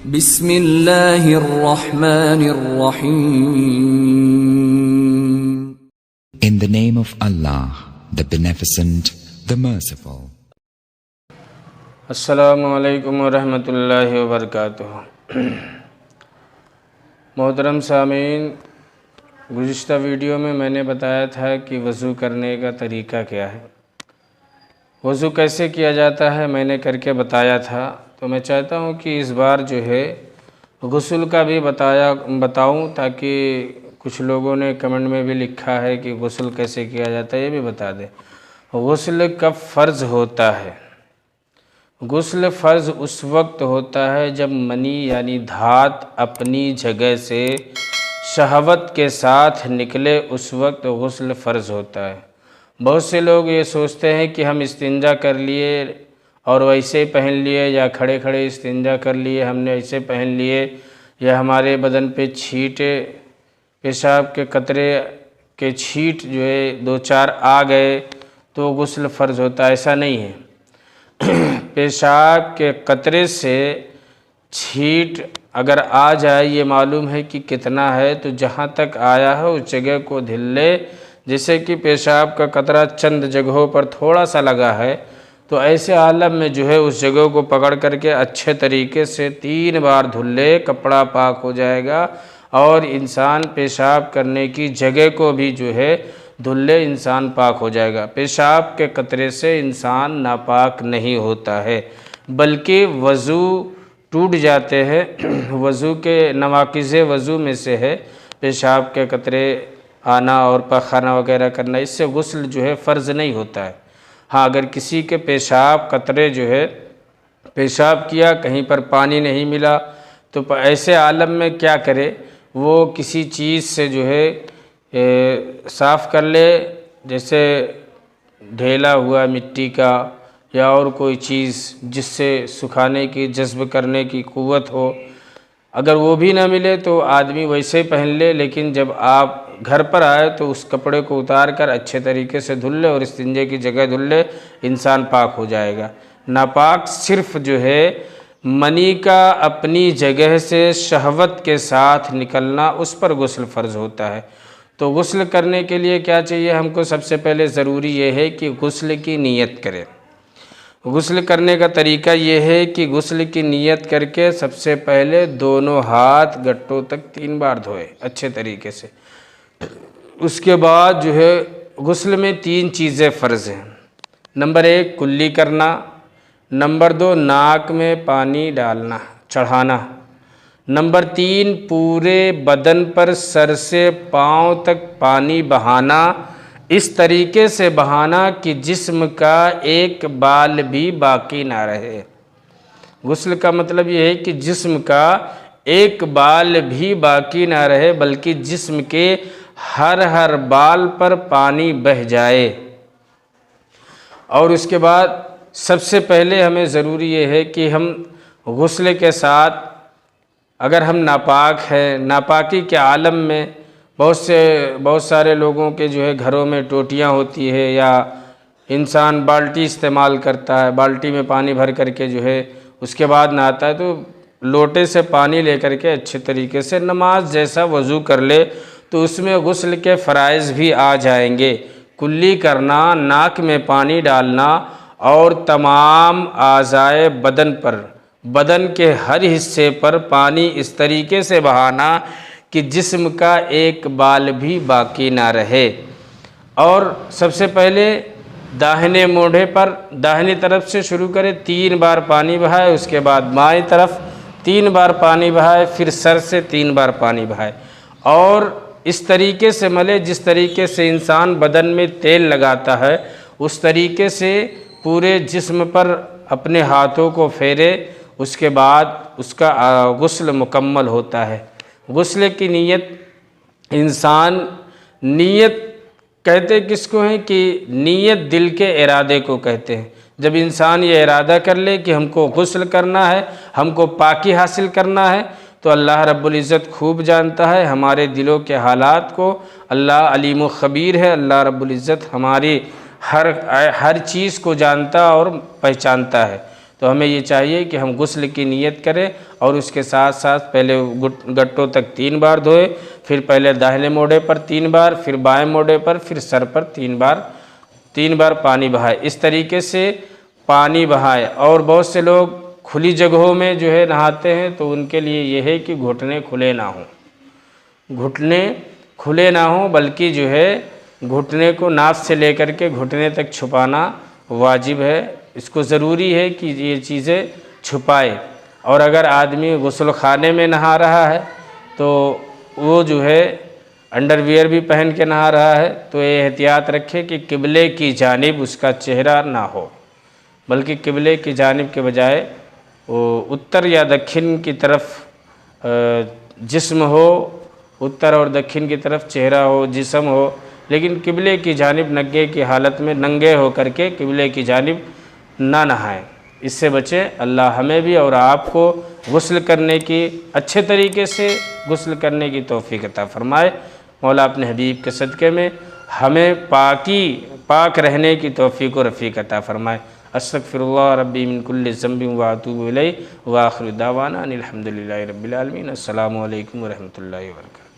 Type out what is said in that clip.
بسم اللہ الرحمن الرحیم. In the name of Allah, the Beneficent, the Merciful. السلام علیکم ورحمۃ اللہ وبرکاتہ. محترم سامعین، گزشتہ ویڈیو میں نے بتایا تھا کہ وضو کرنے کا طریقہ کیا ہے، وضو کیسے کیا جاتا ہے میں نے کر کے بتایا تھا. تو میں چاہتا ہوں کہ اس بار جو ہے غسل کا بھی بتاؤں، تاکہ کچھ لوگوں نے کمنٹ میں بھی لکھا ہے کہ غسل کیسے کیا جاتا ہے، یہ بھی بتا دیں. غسل کب فرض ہوتا ہے؟ غسل فرض اس وقت ہوتا ہے جب منی یعنی دھات اپنی جگہ سے شہوت کے ساتھ نکلے، اس وقت غسل فرض ہوتا ہے. بہت سے لوگ یہ سوچتے ہیں کہ ہم استنجا کر لیے اور ویسے پہن لیے، یا کھڑے کھڑے استنجا کر لیے ہم نے ایسے پہن لیے، یا ہمارے بدن پہ چھینٹے پیشاب کے قطرے کے چھینٹ جو ہے دو چار آ گئے تو غسل فرض ہوتا ہے. ایسا نہیں ہے. پیشاب کے قطرے سے چھینٹ اگر آ جائے، یہ معلوم ہے کہ کتنا ہے، تو جہاں تک آیا ہے اس جگہ کو دھل لے. جیسے کہ پیشاب کا قطرہ چند جگہوں پر تھوڑا سا لگا ہے، تو ایسے عالم میں جو ہے اس جگہ کو پکڑ کر کے اچھے طریقے سے 3 بار دھل لے، کپڑا پاک ہو جائے گا. اور انسان پیشاب کرنے کی جگہ کو بھی جو ہے دھل لے، انسان پاک ہو جائے گا. پیشاب کے قطرے سے انسان ناپاک نہیں ہوتا ہے، بلکہ وضو ٹوٹ جاتے ہیں. وضو کے نواقض وضو میں سے ہے پیشاب کے قطرے آنا اور پاخانہ وغیرہ کرنا. اس سے غسل جو ہے فرض نہیں ہوتا ہے. ہاں، اگر کسی کے پیشاب قطرے جو ہے پیشاب کیا، کہیں پر پانی نہیں ملا، تو ایسے عالم میں کیا کرے؟ وہ کسی چیز سے جو ہے صاف کر لے، جیسے ڈھیلا ہوا مٹی کا یا اور کوئی چیز جس سے سکھانے کی، جذب کرنے کی قوت ہو. اگر وہ بھی نہ ملے تو آدمی ویسے ہی پہن لے، لیکن جب آپ گھر پر آئے تو اس کپڑے کو اتار کر اچھے طریقے سے دھل لے اور استنجے کی جگہ دھل لے، انسان پاک ہو جائے گا. ناپاک صرف جو ہے منی کا اپنی جگہ سے شہوت کے ساتھ نکلنا، اس پر غسل فرض ہوتا ہے. تو غسل کرنے کے لیے کیا چاہیے ہم کو؟ سب سے پہلے ضروری یہ ہے کہ غسل کی نیت کرے. غسل کرنے کا طریقہ یہ ہے کہ غسل کی نیت کر کے سب سے پہلے دونوں ہاتھ گٹوں تک 3 بار دھوئے اچھے طریقے سے. اس کے بعد جو ہے غسل میں 3 چیزیں فرض ہیں. نمبر 1 کلی کرنا، نمبر 2 ناک میں پانی ڈالنا چڑھانا، نمبر 3 پورے بدن پر سر سے پاؤں تک پانی بہانا، اس طریقے سے بہانا کہ جسم کا ایک بال بھی باقی نہ رہے. غسل کا مطلب یہ ہے کہ جسم کا ایک بال بھی باقی نہ رہے، بلکہ جسم کے ہر بال پر پانی بہہ جائے. اور اس کے بعد سب سے پہلے ہمیں ضروری یہ ہے کہ ہم غسل کے ساتھ، اگر ہم ناپاک ہیں، ناپاکی کے عالم میں بہت سارے لوگوں کے جو ہے گھروں میں ٹوٹیاں ہوتی ہے، یا انسان بالٹی استعمال کرتا ہے، بالٹی میں پانی بھر کر کے جو ہے اس کے بعد نہاتا ہے، تو لوٹے سے پانی لے کر کے اچھے طریقے سے نماز جیسا وضو کر لے، تو اس میں غسل کے فرائض بھی آ جائیں گے. کلی کرنا، ناک میں پانی ڈالنا، اور تمام اعضائے بدن کے ہر حصے پر پانی اس طریقے سے بہانا کہ جسم کا ایک بال بھی باقی نہ رہے. اور سب سے پہلے داہنے موڑے پر داہنی طرف سے شروع کرے، 3 بار پانی بہائے، اس کے بعد بائیں طرف 3 بار پانی بہائے، پھر سر سے 3 بار پانی بہائے، اور اس طریقے سے ملے جس طریقے سے انسان بدن میں تیل لگاتا ہے، اس طریقے سے پورے جسم پر اپنے ہاتھوں کو پھیرے. اس کے بعد اس کا غسل مکمل ہوتا ہے. غسل کی نیت، انسان نیت کہتے کس کو ہیں کہ نیت دل کے ارادے کو کہتے ہیں. جب انسان یہ ارادہ کر لے کہ ہم کو غسل کرنا ہے، ہم کو پاکی حاصل کرنا ہے، تو اللہ رب العزت خوب جانتا ہے ہمارے دلوں کے حالات کو. اللہ علیم و خبیر ہے. اللہ رب العزت ہماری ہر چیز کو جانتا اور پہچانتا ہے. تو ہمیں یہ چاہیے کہ ہم غسل کی نیت کریں اور اس کے ساتھ ساتھ پہلے گٹوں تک 3 بار دھوئے، پھر پہلے داہنے موڑے پر 3 بار، پھر بائیں موڑے پر، پھر سر پر 3 بار پانی بہائے۔ اس طریقے سے پانی بہائے۔ اور بہت سے لوگ کھلی جگہوں میں جو ہے نہاتے ہیں تو ان کے لیے یہ ہے کہ گھٹنے کھلے نہ ہوں، گھٹنے کھلے نہ ہوں، بلکہ جو ہے گھٹنے کو ناف سے لے کر کے گھٹنے تک چھپانا واجب ہے۔ اس کو ضروری ہے کہ یہ چیزیں چھپائے۔ اور اگر آدمی غسل خانے میں نہا رہا ہے تو وہ جو ہے انڈر ویئر بھی پہن کے نہا رہا ہے تو یہ احتیاط رکھے کہ قبلے کی جانب اس کا چہرہ نہ ہو، بلکہ قبلے کی جانب کے بجائے وہ اتر یا دکھن کی طرف جسم ہو، اتر اور دکھن کی طرف چہرہ ہو، جسم ہو، لیکن قبلے کی جانب ننگے کی حالت میں ننگے ہو کر کے قبلے کی جانب نہ نہائیں۔ اس سے بچیں۔ اللہ ہمیں بھی اور آپ کو غسل کرنے کی اچھے طریقے سے غسل کرنے کی توفیق عطا فرمائے۔ مولا اپنے حبیب کے صدقے میں ہمیں پاک رہنے کی توفیق و رفیق عطا فرمائے۔ استغفر اللہ ربی من کل ذنب واتوب الیہ، وآخر دعوانا ان الحمد للہ رب العالمین۔ السلام علیکم ورحمۃ اللہ وبرکاتہ۔